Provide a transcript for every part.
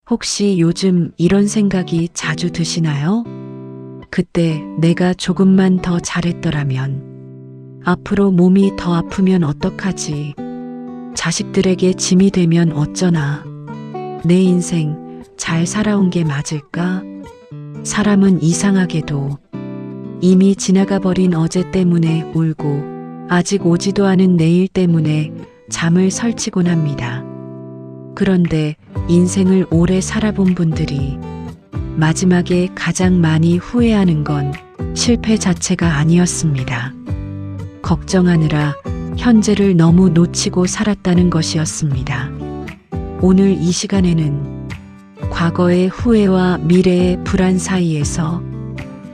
혹시 요즘 이런 생각이 자주 드시나요? 그때 내가 조금만 더 잘했더라면, 앞으로 몸이 더 아프면 어떡하지? 자식들에게 짐이 되면 어쩌나? 내 인생 잘 살아온 게 맞을까? 사람은 이상하게도 이미 지나가 버린 어제 때문에 울고 아직 오지도 않은 내일 때문에 잠을 설치곤 합니다. 그런데 인생을 오래 살아본 분들이 마지막에 가장 많이 후회하는 건 실패 자체가 아니었습니다. 걱정하느라 현재를 너무 놓치고 살았다는 것이었습니다. 오늘 이 시간에는 과거의 후회와 미래의 불안 사이에서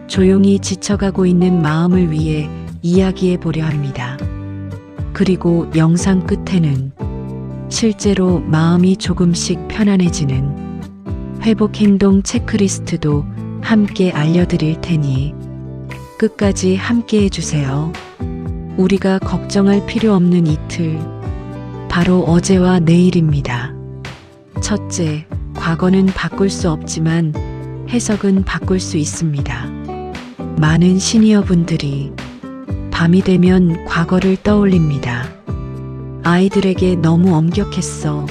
조용히 지쳐가고 있는 마음을 위해 이야기해 보려 합니다. 그리고 영상 끝에는 실제로 마음이 조금씩 편안해지는 회복 행동 체크리스트도 함께 알려드릴 테니 끝까지 함께 해주세요. 우리가 걱정할 필요 없는 이틀, 바로 어제와 내일입니다. 첫째, 과거는 바꿀 수 없지만 해석은 바꿀 수 있습니다. 많은 시니어분들이 밤이 되면 과거를 떠올립니다. 아이들에게 너무 엄격했어.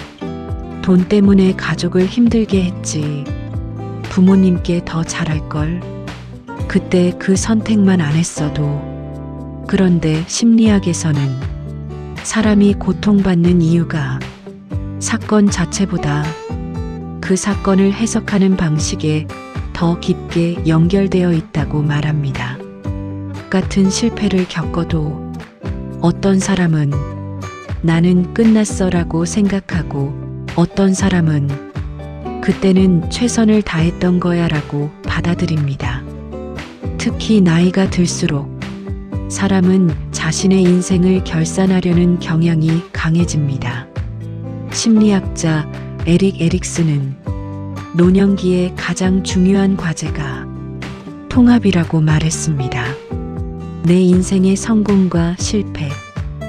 돈 때문에 가족을 힘들게 했지. 부모님께 더 잘할걸. 그때 그 선택만 안 했어도. 그런데 심리학에서는 사람이 고통받는 이유가 사건 자체보다 그 사건을 해석하는 방식에 더 깊게 연결되어 있다고 말합니다. 같은 실패를 겪어도 어떤 사람은 나는 끝났어라고 생각하고 어떤 사람은 그때는 최선을 다했던 거야라고 받아들입니다. 특히 나이가 들수록 사람은 자신의 인생을 결산하려는 경향이 강해집니다. 심리학자 에릭 에릭슨은 노년기의 가장 중요한 과제가 통합이라고 말했습니다. 내 인생의 성공과 실패,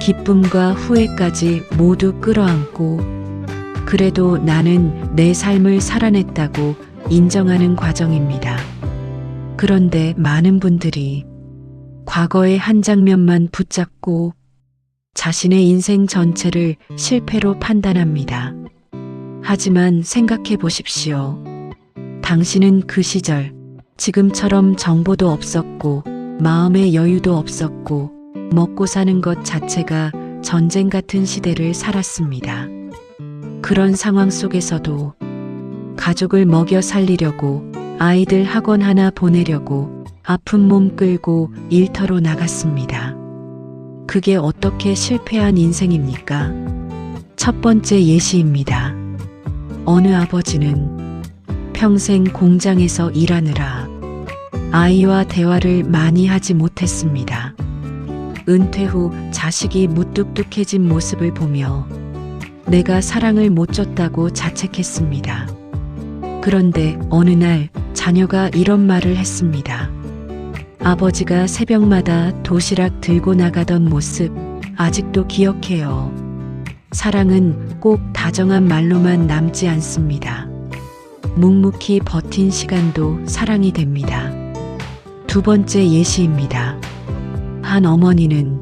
기쁨과 후회까지 모두 끌어안고 그래도 나는 내 삶을 살아냈다고 인정하는 과정입니다. 그런데 많은 분들이 과거의 한 장면만 붙잡고 자신의 인생 전체를 실패로 판단합니다. 하지만 생각해 보십시오. 당신은 그 시절 지금처럼 정보도 없었고 마음의 여유도 없었고 먹고 사는 것 자체가 전쟁 같은 시대를 살았습니다. 그런 상황 속에서도 가족을 먹여 살리려고 아이들 학원 하나 보내려고 아픈 몸 끌고 일터로 나갔습니다. 그게 어떻게 실패한 인생입니까? 첫 번째 예시입니다. 어느 아버지는 평생 공장에서 일하느라 아이와 대화를 많이 하지 못했습니다. 은퇴 후 자식이 무뚝뚝해진 모습을 보며 내가 사랑을 못 줬다고 자책했습니다. 그런데 어느 날 자녀가 이런 말을 했습니다. 아버지가 새벽마다 도시락 들고 나가던 모습 아직도 기억해요. 사랑은 꼭 다정한 말로만 남지 않습니다. 묵묵히 버틴 시간도 사랑이 됩니다. 두 번째 예시입니다. 한 어머니는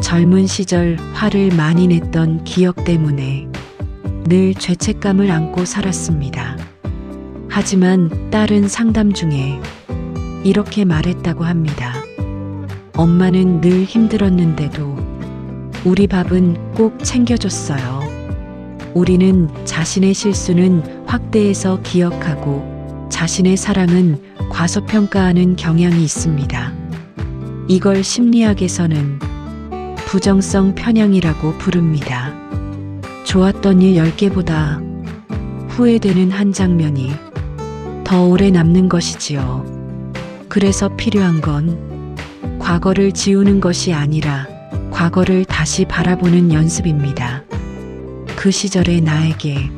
젊은 시절 화를 많이 냈던 기억 때문에 늘 죄책감을 안고 살았습니다. 하지만 딸은 상담 중에 이렇게 말했다고 합니다. 엄마는 늘 힘들었는데도 우리 밥은 꼭 챙겨줬어요. 우리는 자신의 실수는 확대해서 기억하고 자신의 사랑은 과소평가하는 경향이 있습니다. 이걸 심리학에서는 부정성 편향이라고 부릅니다. 좋았던 일 10개보다 후회되는 한 장면이 더 오래 남는 것이지요. 그래서 필요한 건 과거를 지우는 것이 아니라 과거를 다시 바라보는 연습입니다. 그 시절의 나에게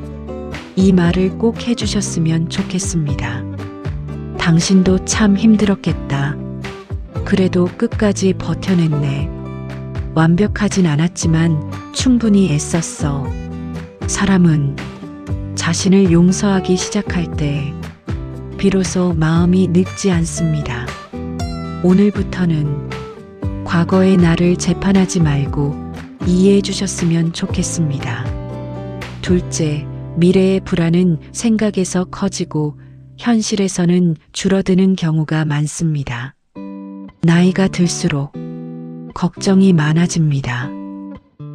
이 말을 꼭 해주셨으면 좋겠습니다. 당신도 참 힘들었겠다. 그래도 끝까지 버텨냈네. 완벽하진 않았지만 충분히 애썼어. 사람은 자신을 용서하기 시작할 때 비로소 마음이 늙지 않습니다. 오늘부터는 과거의 나를 재판하지 말고 이해해 주셨으면 좋겠습니다. 둘째, 미래의 불안은 생각에서 커지고 현실에서는 줄어드는 경우가 많습니다. 나이가 들수록 걱정이 많아집니다.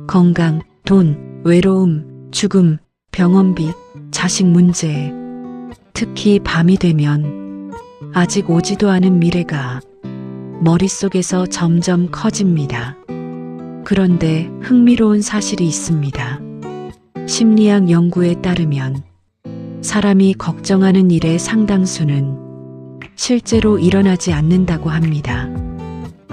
건강, 돈, 외로움, 죽음, 병원비, 자식 문제. 특히 밤이 되면 아직 오지도 않은 미래가 머릿속에서 점점 커집니다. 그런데 흥미로운 사실이 있습니다. 심리학 연구에 따르면 사람이 걱정하는 일의 상당수는 실제로 일어나지 않는다고 합니다.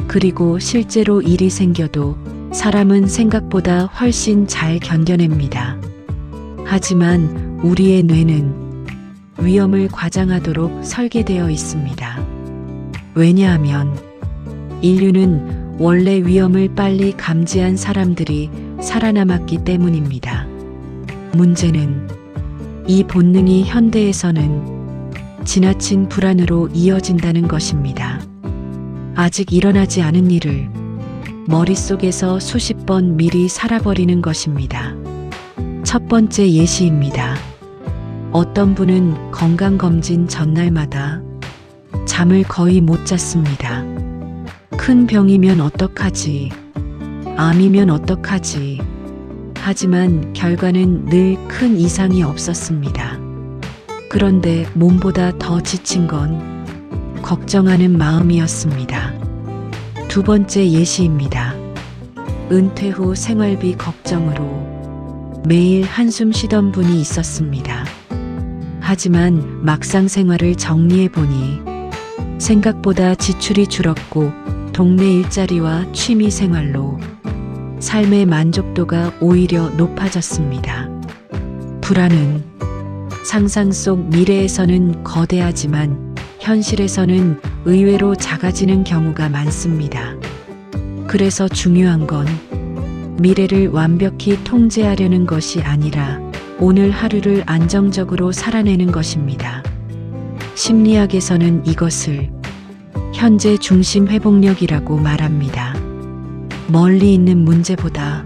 그리고 실제로 일이 생겨도 사람은 생각보다 훨씬 잘 견뎌냅니다. 하지만 우리의 뇌는 위험을 과장하도록 설계되어 있습니다. 왜냐하면 인류는 원래 위험을 빨리 감지한 사람들이 살아남았기 때문입니다. 문제는 이 본능이 현대에서는 지나친 불안으로 이어진다는 것입니다. 아직 일어나지 않은 일을 머릿속에서 수십 번 미리 살아버리는 것입니다. 첫 번째 예시입니다. 어떤 분은 건강검진 전날마다 잠을 거의 못 잤습니다. 큰 병이면 어떡하지? 암이면 어떡하지? 하지만 결과는 늘 큰 이상이 없었습니다. 그런데 몸보다 더 지친 건 걱정하는 마음이었습니다. 두 번째 예시입니다. 은퇴 후 생활비 걱정으로 매일 한숨 쉬던 분이 있었습니다. 하지만 막상 생활을 정리해 보니 생각보다 지출이 줄었고 동네 일자리와 취미 생활로 삶의 만족도가 오히려 높아졌습니다. 불안은 상상 속 미래에서는 거대하지만 현실에서는 의외로 작아지는 경우가 많습니다. 그래서 중요한 건 미래를 완벽히 통제하려는 것이 아니라 오늘 하루를 안정적으로 살아내는 것입니다. 심리학에서는 이것을 현재 중심 회복력이라고 말합니다. 멀리 있는 문제보다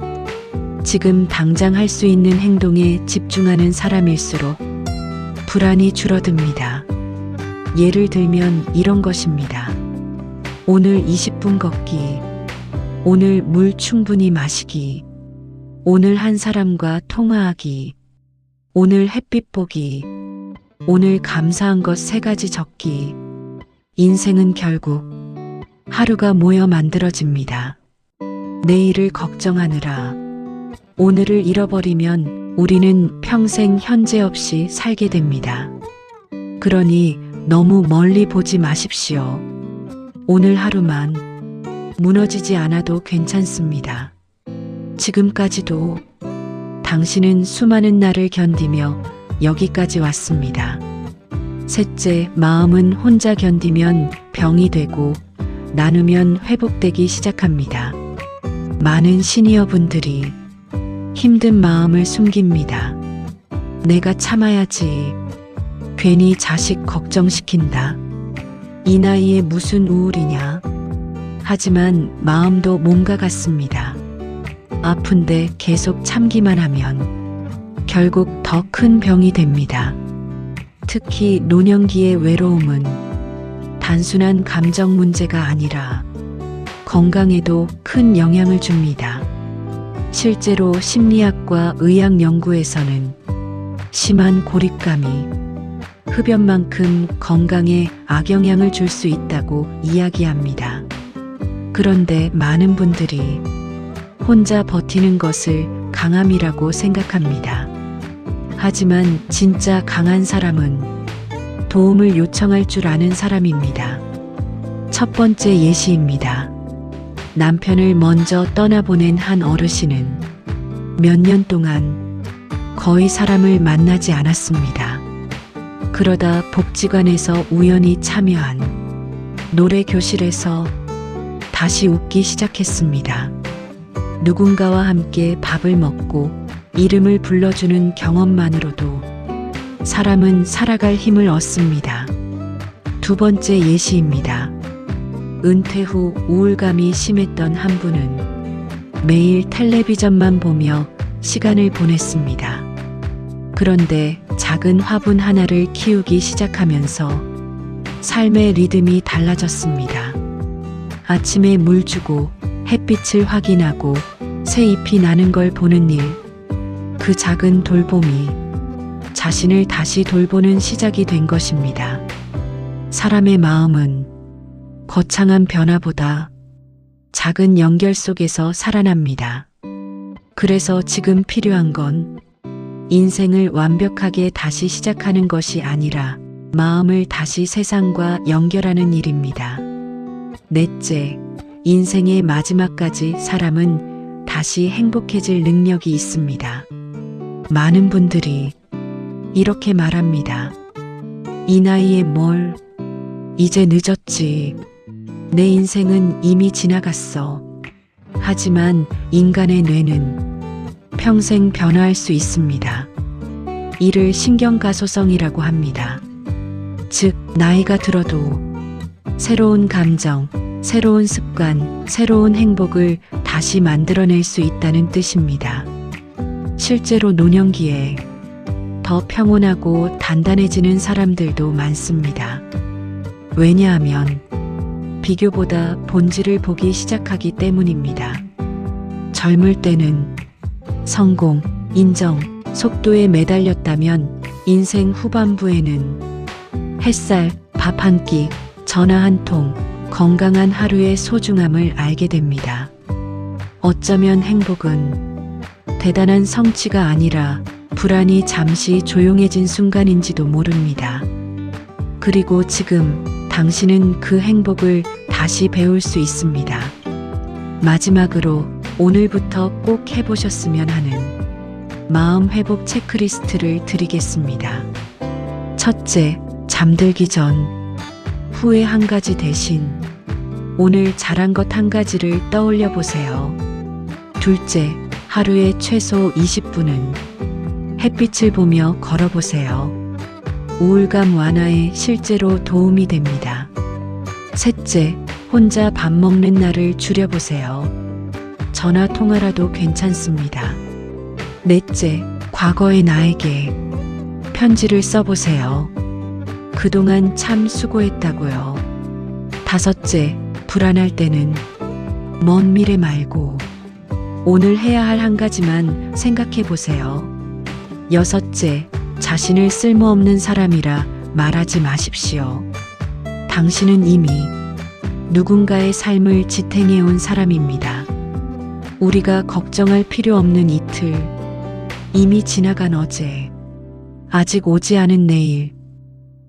지금 당장 할 수 있는 행동에 집중하는 사람일수록 불안이 줄어듭니다. 예를 들면 이런 것입니다. 오늘 20분 걷기, 오늘 물 충분히 마시기, 오늘 한 사람과 통화하기, 오늘 햇빛 보기, 오늘 감사한 것 3가지 적기. 인생은 결국 하루가 모여 만들어집니다. 내일을 걱정하느라 오늘을 잃어버리면 우리는 평생 현재 없이 살게 됩니다. 그러니 너무 멀리 보지 마십시오. 오늘 하루만 무너지지 않아도 괜찮습니다. 지금까지도 당신은 수많은 날을 견디며 여기까지 왔습니다. 셋째, 마음은 혼자 견디면 병이 되고 나누면 회복되기 시작합니다. 많은 시니어 분들이 힘든 마음을 숨깁니다. 내가 참아야지. 괜히 자식 걱정시킨다. 이 나이에 무슨 우울이냐. 하지만 마음도 몸과 같습니다. 아픈데 계속 참기만 하면 결국 더 큰 병이 됩니다. 특히 노년기의 외로움은 단순한 감정 문제가 아니라 건강에도 큰 영향을 줍니다. 실제로 심리학과 의학 연구에서는 심한 고립감이 흡연만큼 건강에 악영향을 줄 수 있다고 이야기합니다. 그런데 많은 분들이 혼자 버티는 것을 강함이라고 생각합니다. 하지만 진짜 강한 사람은 도움을 요청할 줄 아는 사람입니다. 첫 번째 예시입니다. 남편을 먼저 떠나보낸 한 어르신은 몇 년 동안 거의 사람을 만나지 않았습니다. 그러다 복지관에서 우연히 참여한 노래 교실에서 다시 웃기 시작했습니다. 누군가와 함께 밥을 먹고 이름을 불러주는 경험만으로도 사람은 살아갈 힘을 얻습니다. 두 번째 예시입니다. 은퇴 후 우울감이 심했던 한 분은 매일 텔레비전만 보며 시간을 보냈습니다. 그런데 작은 화분 하나를 키우기 시작하면서 삶의 리듬이 달라졌습니다. 아침에 물 주고 햇빛을 확인하고 새 잎이 나는 걸 보는 일, 그 작은 돌봄이 자신을 다시 돌보는 시작이 된 것입니다. 사람의 마음은 거창한 변화보다 작은 연결 속에서 살아납니다. 그래서 지금 필요한 건 인생을 완벽하게 다시 시작하는 것이 아니라 마음을 다시 세상과 연결하는 일입니다. 넷째, 인생의 마지막까지 사람은 다시 행복해질 능력이 있습니다. 많은 분들이 이렇게 말합니다. 이 나이에 뭘, 이제 늦었지. 내 인생은 이미 지나갔어. 하지만 인간의 뇌는 평생 변화할 수 있습니다. 이를 신경가소성이라고 합니다. 즉, 나이가 들어도 새로운 감정, 새로운 습관, 새로운 행복을 다시 만들어낼 수 있다는 뜻입니다. 실제로 노년기에 더 평온하고 단단해지는 사람들도 많습니다. 왜냐하면 비교보다 본질을 보기 시작하기 때문입니다. 젊을 때는 성공, 인정, 속도에 매달렸다면 인생 후반부에는 햇살, 밥 한 끼, 전화 한 통, 건강한 하루의 소중함을 알게 됩니다. 어쩌면 행복은 대단한 성취가 아니라 불안이 잠시 조용해진 순간인지도 모릅니다. 그리고 지금 당신은 그 행복을 다시 배울 수 있습니다. 마지막으로 오늘부터 꼭 해보셨으면 하는 마음 회복 체크리스트를 드리겠습니다. 첫째, 잠들기 전 후회 한 가지 대신 오늘 잘한 것 한 가지를 떠올려 보세요. 둘째, 하루에 최소 20분은 햇빛을 보며 걸어보세요. 우울감 완화에 실제로 도움이 됩니다. 셋째, 혼자 밥 먹는 날을 줄여보세요. 전화 통화라도 괜찮습니다. 넷째, 과거의 나에게 편지를 써보세요. 그동안 참 수고했다고요. 다섯째, 불안할 때는 먼 미래 말고 오늘 해야 할 한 가지만 생각해 보세요. 여섯째, 자신을 쓸모없는 사람이라 말하지 마십시오. 당신은 이미 누군가의 삶을 지탱해온 사람입니다. 우리가 걱정할 필요 없는 이틀, 이미 지나간 어제, 아직 오지 않은 내일,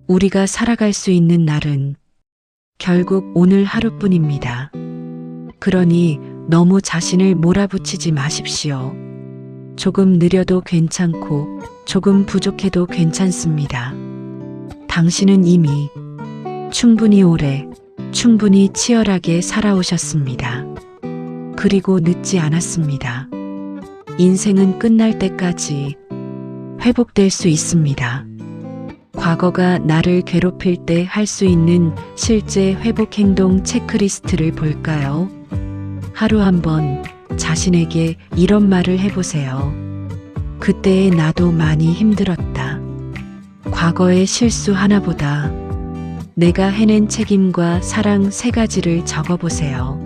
우리가 살아갈 수 있는 날은 결국 오늘 하루뿐입니다. 그러니 너무 자신을 몰아붙이지 마십시오. 조금 느려도 괜찮고 조금 부족해도 괜찮습니다. 당신은 이미 충분히 오래, 충분히 치열하게 살아오셨습니다. 그리고 늦지 않았습니다. 인생은 끝날 때까지 회복될 수 있습니다. 과거가 나를 괴롭힐 때 할 수 있는 실제 회복 행동 체크리스트를 볼까요? 하루 한 번 자신에게 이런 말을 해보세요. 그때의 나도 많이 힘들었다. 과거의 실수 하나보다 내가 해낸 책임과 사랑 3가지를 적어보세요.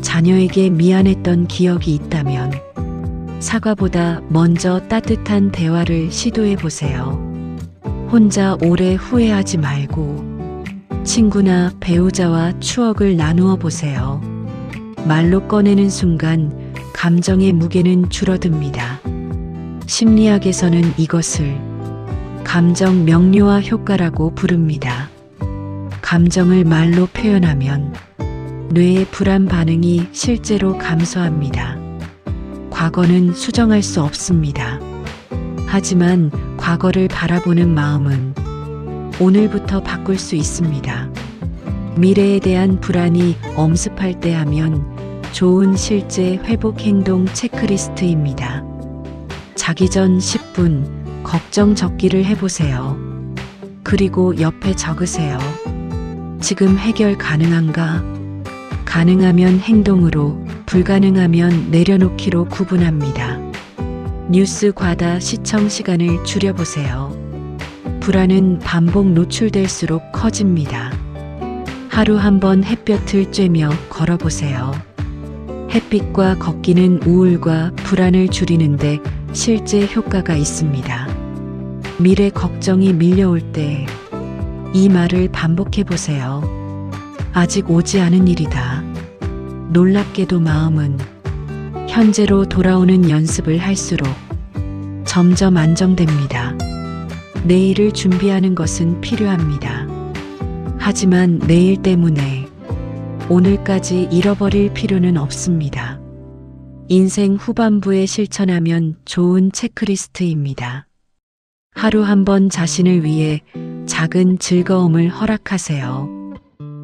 자녀에게 미안했던 기억이 있다면 사과보다 먼저 따뜻한 대화를 시도해보세요. 혼자 오래 후회하지 말고 친구나 배우자와 추억을 나누어 보세요. 말로 꺼내는 순간 감정의 무게는 줄어듭니다. 심리학에서는 이것을 감정 명료화 효과라고 부릅니다. 감정을 말로 표현하면 뇌의 불안 반응이 실제로 감소합니다. 과거는 수정할 수 없습니다. 하지만 과거를 바라보는 마음은 오늘부터 바꿀 수 있습니다. 미래에 대한 불안이 엄습할 때 하면 좋은 실제 회복 행동 체크리스트입니다. 자기 전 10분 걱정 적기를 해보세요. 그리고 옆에 적으세요. 지금 해결 가능한가? 가능하면 행동으로, 불가능하면 내려놓기로 구분합니다. 뉴스 과다 시청 시간을 줄여보세요. 불안은 반복 노출될수록 커집니다. 하루 한 번 햇볕을 쬐며 걸어보세요. 햇빛과 걷기는 우울과 불안을 줄이는데 실제 효과가 있습니다. 미래 걱정이 밀려올 때 이 말을 반복해 보세요. 아직 오지 않은 일이다. 놀랍게도 마음은 현재로 돌아오는 연습을 할수록 점점 안정됩니다. 내일을 준비하는 것은 필요합니다. 하지만 내일 때문에 오늘까지 잃어버릴 필요는 없습니다. 인생 후반부에 실천하면 좋은 체크리스트입니다. 하루 한 번 자신을 위해 작은 즐거움을 허락하세요.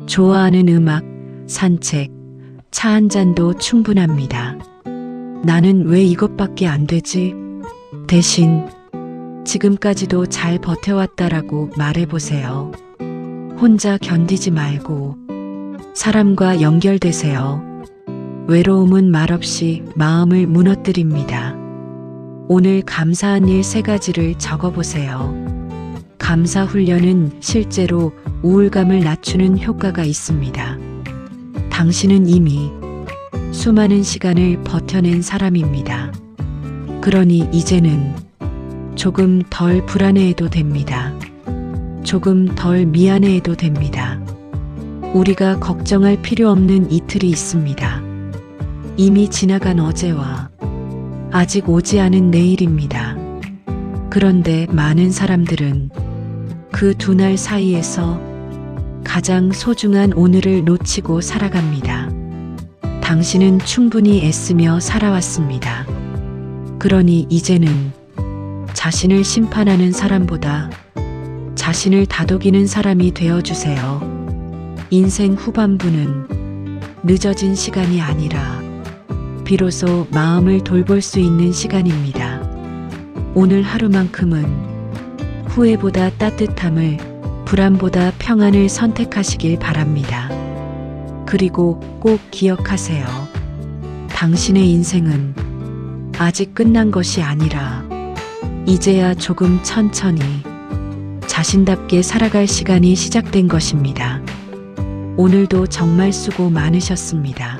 좋아하는 음악, 산책, 차 한 잔도 충분합니다. 나는 왜 이것밖에 안 되지? 대신 지금까지도 잘 버텨왔다라고 말해보세요. 혼자 견디지 말고 사람과 연결되세요. 외로움은 말없이 마음을 무너뜨립니다. 오늘 감사한 일 3가지를 적어보세요. 감사 훈련은 실제로 우울감을 낮추는 효과가 있습니다. 당신은 이미 수많은 시간을 버텨낸 사람입니다. 그러니 이제는 조금 덜 불안해해도 됩니다. 조금 덜 미안해해도 됩니다. 우리가 걱정할 필요 없는 이틀이 있습니다. 이미 지나간 어제와 아직 오지 않은 내일입니다. 그런데 많은 사람들은 그 두 날 사이에서 가장 소중한 오늘을 놓치고 살아갑니다. 당신은 충분히 애쓰며 살아왔습니다. 그러니 이제는 자신을 심판하는 사람보다 자신을 다독이는 사람이 되어주세요. 인생 후반부는 늦어진 시간이 아니라 비로소 마음을 돌볼 수 있는 시간입니다. 오늘 하루만큼은 후회보다 따뜻함을, 불안보다 평안을 선택하시길 바랍니다. 그리고 꼭 기억하세요. 당신의 인생은 아직 끝난 것이 아니라 이제야 조금 천천히 자신답게 살아갈 시간이 시작된 것입니다. 오늘도 정말 수고 많으셨습니다.